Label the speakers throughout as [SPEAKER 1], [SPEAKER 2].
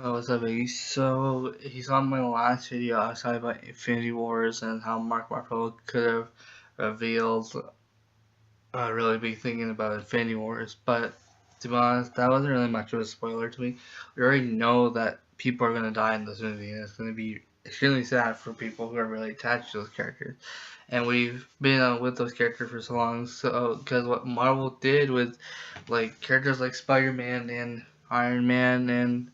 [SPEAKER 1] What's up, Iggy? So, he's on my last video. I was talking about Infinity Wars and how Mark Ruffalo could have revealed a really big thing about Infinity Wars. But to be honest, that wasn't really much of a spoiler to me. We already know that people are going to die in this movie, and it's going to be extremely sad for people who are really attached to those characters. And we've been with those characters for so long. So, because what Marvel did with like characters like Spider-Man and Iron Man and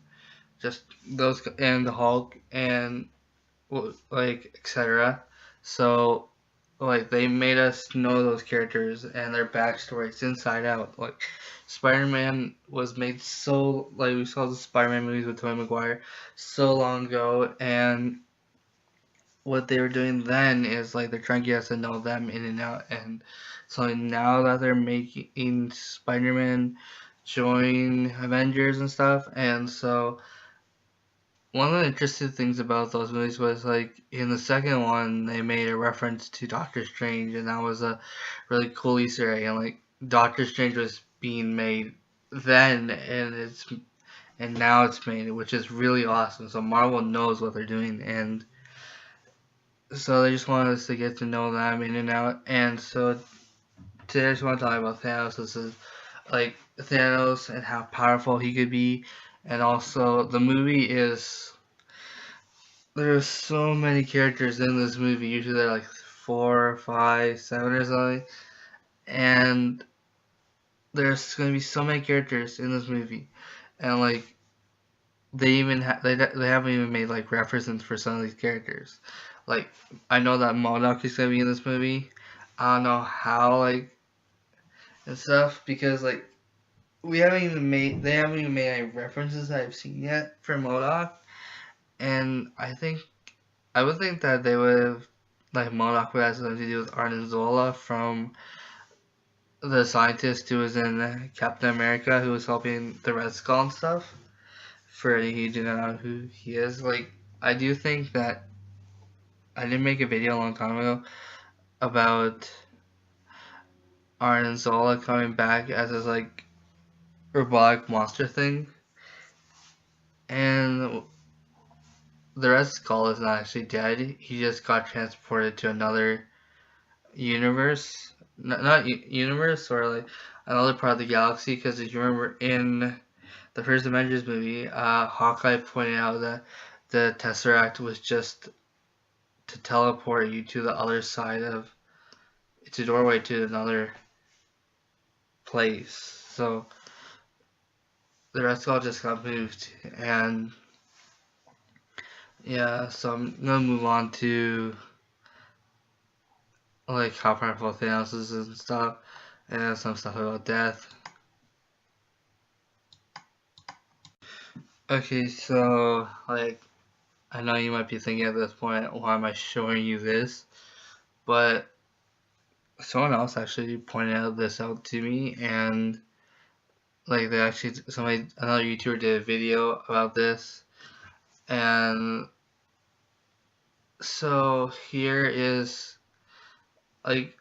[SPEAKER 1] just those and the Hulk and like etc. So like they made us know those characters and their backstories inside out. Like Spider-Man was made so like we saw the Spider-Man movies with Tobey Maguire so long ago, and what they were doing then is like they're trying to get us to know them in and out. And so now that they're making Spider-Man join Avengers and stuff, and so one of the interesting things about those movies was like in the second one they made a reference to Doctor Strange, and that was a really cool Easter egg. And like Doctor Strange was being made then, and now it's made, which is really awesome. So Marvel knows what they're doing, and so they just wanted us to get to know them in and out. And so today I just want to talk about Thanos. This is like Thanos and how powerful he could be, and also the movie is. There's so many characters in this movie. Usually they're like 4, 5, 7 or something. And there's gonna be so many characters in this movie, and like they even they haven't even made like references for some of these characters. Like I know that MODOK is gonna be in this movie. I don't know how like and stuff because like they haven't even made any references that I've seen yet for MODOK, and I would think that they would have, like, MODOK would have something to do with Arnim Zola from the scientist who was in Captain America, who was helping the Red Skull and stuff. For any who do not know who he is, like, I do think that I did make a video a long time ago about Arnim Zola coming back as his, like, robotic monster thing. And the Red Skull is not actually dead. He just got transported to another universe, not universe, or like another part of the galaxy. Because if you remember in the first Avengers movie, Hawkeye pointed out that the Tesseract was just to teleport you to the other side of it's a doorway to another place. So the rest all just got moved, and yeah. So I'm gonna move on to like how powerful Thanos is and stuff, and some stuff about death. Okay, so like I know you might be thinking at this point, why am I showing you this? But someone else actually pointed this out to me, and like another YouTuber did a video about this, and so here is like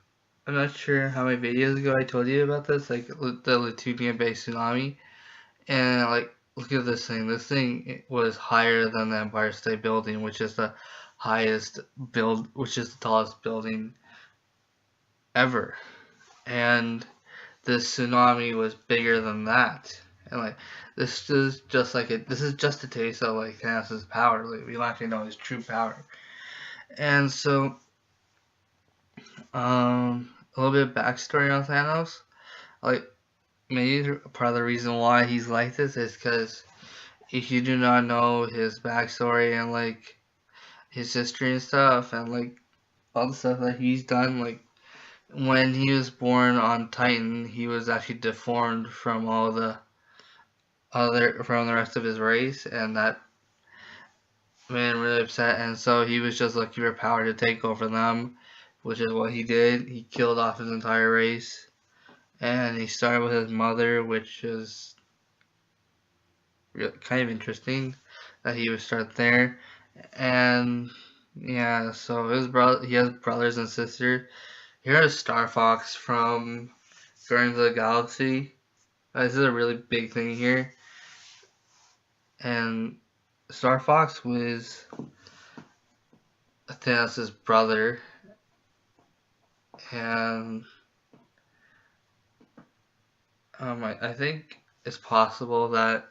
[SPEAKER 1] I'm not sure how many videos ago I told you about this, like the Lithuania-based tsunami, and like look at this thing. This thing was higher than the Empire State Building, which is the which is the tallest building ever. And this tsunami was bigger than that. And like this is just a taste of like Thanos' power. Like we don't actually know his true power. And so a little bit of backstory on Thanos. Like maybe part of the reason why he's like this is because if you do not know his backstory and like his history and stuff and like all the stuff that he's done, like when he was born on Titan, he was actually deformed from all the from the rest of his race, and that made him really upset. And so he was just looking for power to take over them, which is what he did. He killed off his entire race, and he started with his mother, which is kind of interesting that he would start there. And yeah, so he has brothers and sisters. Here is Star Fox from Guardians of the Galaxy. This is a really big thing here. And Star Fox was Thanos' brother, and I think it's possible that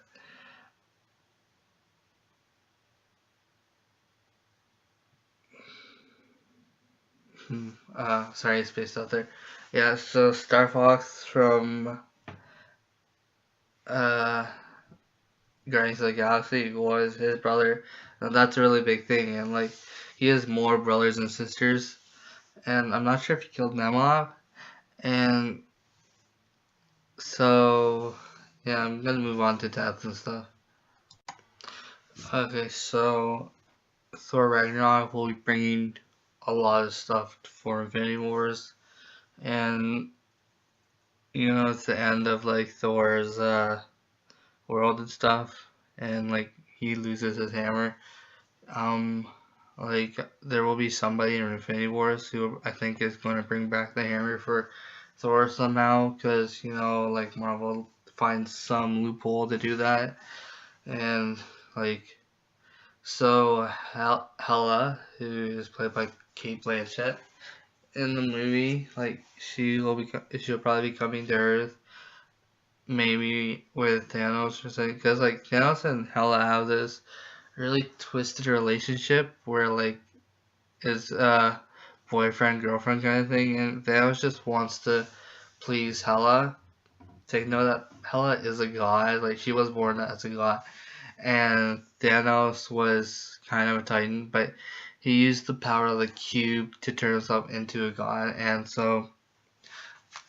[SPEAKER 1] sorry, spaced out there. Yeah, so Star Fox from uh, Guardians of the Galaxy was his brother, and that's a really big thing. And like, he has more brothers and sisters, and I'm not sure if he killed them off. And so, yeah, I'm gonna move on to deaths and stuff. Okay, so Thor Ragnarok will be bringing a lot of stuff for Infinity Wars, and it's the end of like Thor's world and stuff, and like he loses his hammer. Um, like there will be somebody in Infinity Wars who I think is going to bring back the hammer for Thor somehow, because like Marvel finds some loophole to do that, and like so Hela, who is played by Kate Blanchett in the movie, like she'll probably be coming to Earth, maybe with Thanos or something, because like Thanos and Hela have this really twisted relationship where like is boyfriend girlfriend kind of thing, and Thanos just wants to please Hela. Take note that Hela is a god, like she was born as a god, and Thanos was kind of a titan, but he used the power of the cube to turn himself into a god, and so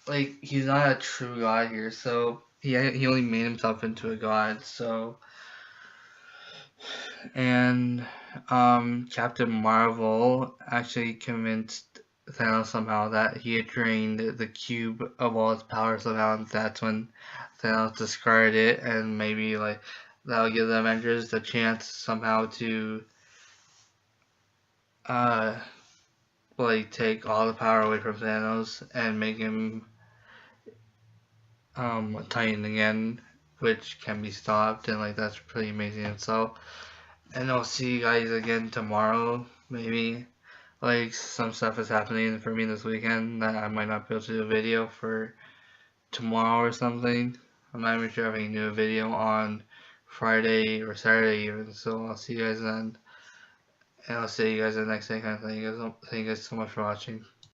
[SPEAKER 1] like he's not a true god here, so he only made himself into a god, so and Captain Marvel actually convinced Thanos somehow that he had drained the cube of all its power somehow, and that's when Thanos discarded it, and maybe like that'll give the Avengers the chance somehow to uh like take all the power away from Thanos and make him a Titan again, which can be stopped, and like that's pretty amazing in itself. And I'll see you guys again tomorrow, maybe. Like, some stuff is happening for me this weekend that I might not be able to do a video for tomorrow or something. I'm not even sure if I can do a video on Friday or Saturday even, so I'll see you guys then. And I'll see you guys the next day kind of thing. Thank you guys so much for watching.